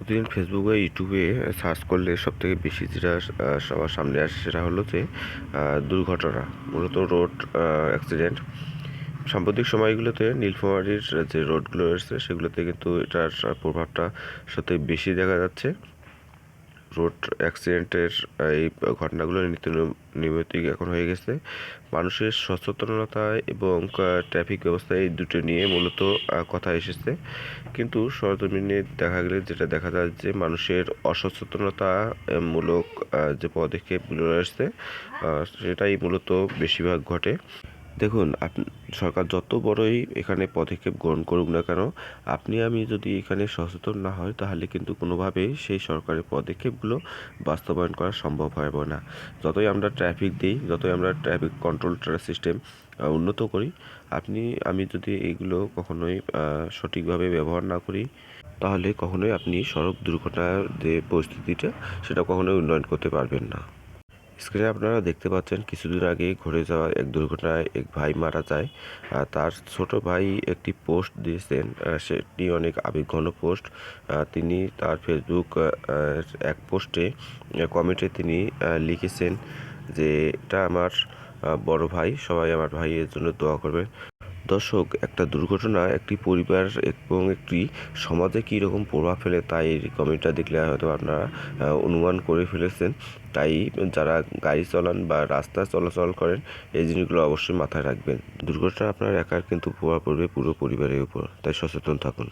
প্রতিদিন ফেসবুকে ইউটিউবে সার্চ করলে সবথেকে বেশি যেটা সবার সামনে আসে সেটা হলো যে দুর্ঘটনা, মূলত রোড অ্যাক্সিডেন্ট। সাম্প্রতিক সময়গুলোতে নীলফামারীর যে রোডগুলো রয়েছে সেগুলোতে কিন্তু এটার প্রভাবটা সবথেকে বেশি দেখা যাচ্ছে। রোড অ্যাক্সিডেন্টের এই ঘটনাগুলো নিয়মিতই এখন হয়ে গেছে। মানুষের সচেতনতা এবং ট্রাফিক ব্যবস্থা এই দুটো নিয়ে মূলত কথা এসেছে, কিন্তু সরজমিনে দেখা গেলে যেটা দেখা যায় যে মানুষের অসচেতনতা মূলক যে পদক্ষেপগুলো রয়েছে সেটাই মূলত বেশিরভাগ ঘটে। দেখুন, সরকার যত বড়ই এখানে পদক্ষেপ গ্রহণ করুক না কেন, আপনি আমি যদি এখানে সচেতন না হয় তাহলে কিন্তু কোনোভাবেই সেই সরকারের পদক্ষেপগুলো বাস্তবায়ন করা সম্ভব হবে না। যতই আমরা ট্রাফিক দিই, যতই আমরা ট্রাফিক কন্ট্রোল সিস্টেম উন্নত করি, আপনি আমি যদি এইগুলো কখনোই সঠিকভাবে ব্যবহার না করি তাহলে কখনোই আপনি সড়ক দুর্ঘটনার যে পরিস্থিতিটা সেটা কখনোই উন্নয়ন করতে পারবেন না। স্ক্রিনে আপনারা দেখতে পাচ্ছেন কিছুদিন আগে ঘটে যাওয়া এক দুর্ঘটনায় এক ভাই মারা যায়। তার ছোট ভাই একটি পোস্ট দিয়েছেন, সেটি অনেক আবেগঘন পোস্ট। তিনি তার ফেসবুক এক পোস্টে কমেন্টে তিনি লিখেছেন যে এটা আমার বড় ভাই, সবাই আমার ভাইয়ের জন্য দোয়া করবেন। দর্শক, একটা দুর্ঘটনা একটি পরিবার এবং একটি সমাজে কী রকম প্রভাব ফেলে তাই এই কমেন্টটা দেখলে হয়তো আপনারা অনুমান করে ফেলেছেন। তাই যারা গাড়ি চালান বা রাস্তায় চলাচল করেন এই জিনিসগুলো অবশ্যই মাথায় রাখবেন। দুর্ঘটনা আপনার একার কিন্তু প্রভাব পড়বে পুরো পরিবারের উপর, তাই সচেতন থাকুন।